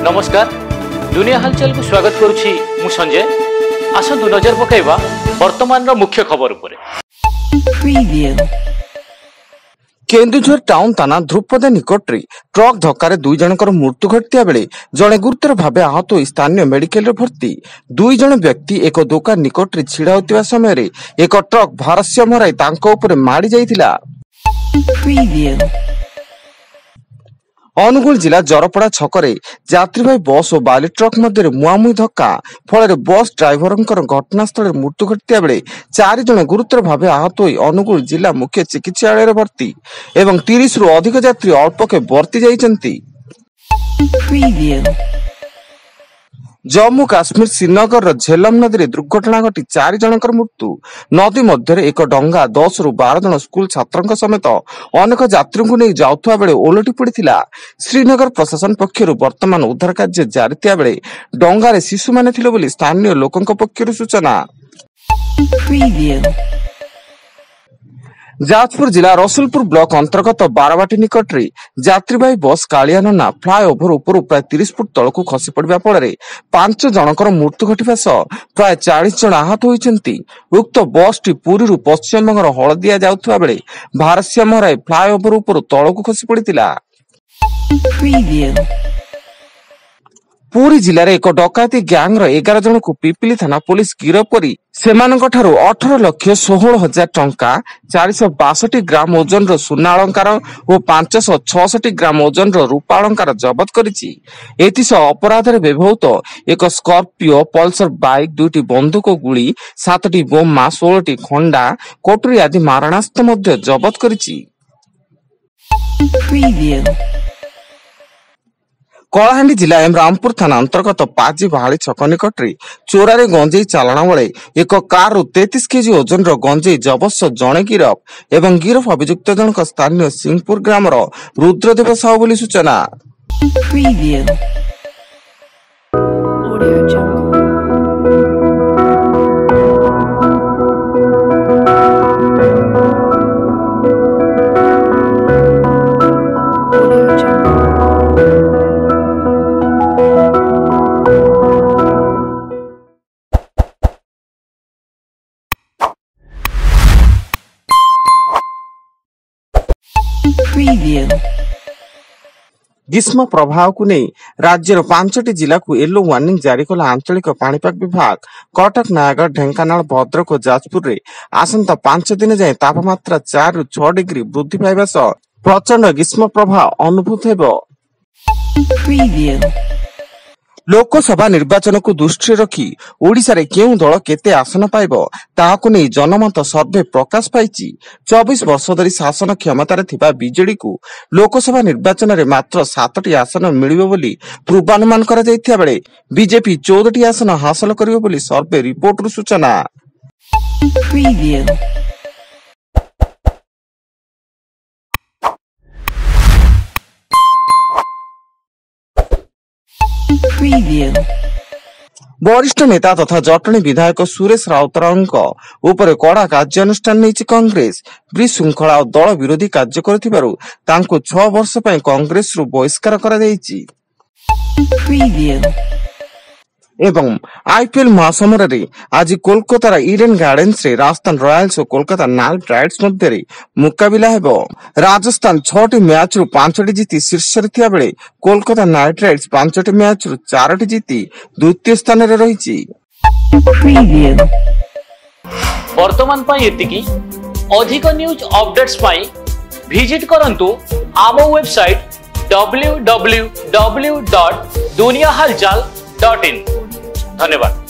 नमस्कार दुनिया हलचल को स्वागत करुछि मु संजय। आसंतु नजर पकाइबा वर्तमान रो मुख्य खबर उपरे। केन्दुझर टाउन थाना ध्रुपद निकटरे ट्रक धक्कार दुई जनकर मृत्यु घटिया बेले जड़े गुरुतर भाव आहत हो स्थानीय मेडिकल भर्ती। दुई जन व्यक्ति एक दुकान निकटरे छिड़ा होतिबा समय एक ट्रक भारसाम्य हराई तांको उपरे माड़ी जाइतिला। अनुगुल जिला जरपड़ा छकरे यात्रीवाही बस और बाली ट्रक मध्य मुहांमुही धक्का फल बस ड्राइवर घटनास्थल मृत्यु घटिया बेले 4 जन गुरुतर भाव आहत हो अनुगुल जिला मुख्य चिकित्सालय भर्ती एवं 30 रु अधिक यात्री अल्पके वर्ती जाइछन्ति। जम्मू काश्मीर श्रीनगर झेलम नदी में दुर्घटना घटी 4 जनकर मृत्यु। नदी मध्य एक डंगा 10 रु 12 जन स्कूल छात्र समेत अनेक यात्री को नहीं जाउथुवा बेले ओलटी पड़िथिला। श्रीनगर प्रशासन पक्षरु वर्तमान उद्धार कार्य जारी थिया बेले डंगारे शिशु माने थिले बोली स्थानीय लोकंक पक्षरु सूचना। जाजपुर जिला रसुलपुर ब्लॉक अंतर्गत बारवाटी निकटरे यात्रीवाही बस कालियानना फ्लाईओवर उपरू प्राय 30 फुट तलक खसी पड़ा फल 5 जनकर मृत्यु घटवा सह प्राय 40 जन आहत होइछन्ति। उक्त बस टी पुरी पश्चिमबंगर हलदिया जाउथुवा बेले भारसाम्य हराई फ्लाईओवर उपरू तलक खसी पड़ितिला। पुरी जिले में एक डकायती गैंग 11 जन को पिपिली थाना पुलिस गिरफ करी 18,16,16,000 टंका 462 ग्राम ओजन सुना अलंकार और 566 ग्राम ओजन रूपा अलंकार जबत करिछि। एथिसह अपराध व्यवहृत एक स्कॉर्पियो पल्सर बाइक 2टी बंदूक गुली 7टी बोमा 16टी खंडा कोटरी आदि मारणास्त्र मध्य जबत करिछि। कलाहांडी जिला रामपुर थाना अंतर्गत पाजी बहाली छक निकटरे चोरारे गंजेई चालाण बेले एक कार 33 केजी ओजन गंजेई जबत जड़े गिरफ एवं गिरफ अभियुक्त जनक स्थानीय सिंहपुर ग्राम रुद्रदेव साहू बोली सूचना। ग्रीष्म प्रभाव को नहीं राज्यर 5टी जिला को येलो वार्निंग जारी कला आंचलिक पाणीपाग विभाग। कटक नयागढ़ ढेंकानाल भद्रक और जाजपुर रे आसंता 5 दिन जाए तापमात्रा 4 रु 6 डिग्री वृद्धि पाइबा सह प्रचंड ग्रीष्म प्रभाव अनुभूत हेबो। लोकसभा निर्वाचन को दृष्टि रखी ओडिशा रे केउ दल केते आसन पाइबो ताहाको नै जनमत सर्वे प्रकाश पाइछि। 24 वर्ष धरी शासन क्षमता रे थिबा बीजेडी को लोकसभा निर्वाचन रे मात्र 7टी आसन मिलिबो बोली पूर्वानुमान करा जायथिया बेले बीजेपी 14टी आसन हासिल करिबो बोली सर्वे रिपोर्ट रु सूचना। वरिष्ठ नेता तथा जटणी विधायक सुरेश राउतरायଙ୍କ उपरे कड़ा कार्यानुष्ठान नहीं कांग्रेस। विशृंखला और दल विरोधी कार्य करुथिबारु तांको 6 वर्ष पय कांग्रेस रु बहिष्कार करा जायछि। एवं आईपीएल महासमर रे आज कोलकाता ईडन गार्डन्स रे राजस्थान रॉयल्स और कोलकाता नाइट राइडर्स मध्य रे मुकाबिला हेबो। राजस्थान 6टी मैच रु 5टी जीती शीर्ष रे थिया बेले कोलकाता नाइट राइडर्स 5टी मैच रु 4टी जीती द्वितीय स्थान रे रहिछि। वर्तमान पय एतिकी अधिक न्यूज अपडेट्स पय विजिट करंतु आम वेबसाइट www.duniyahalchal.in। धन्यवाद।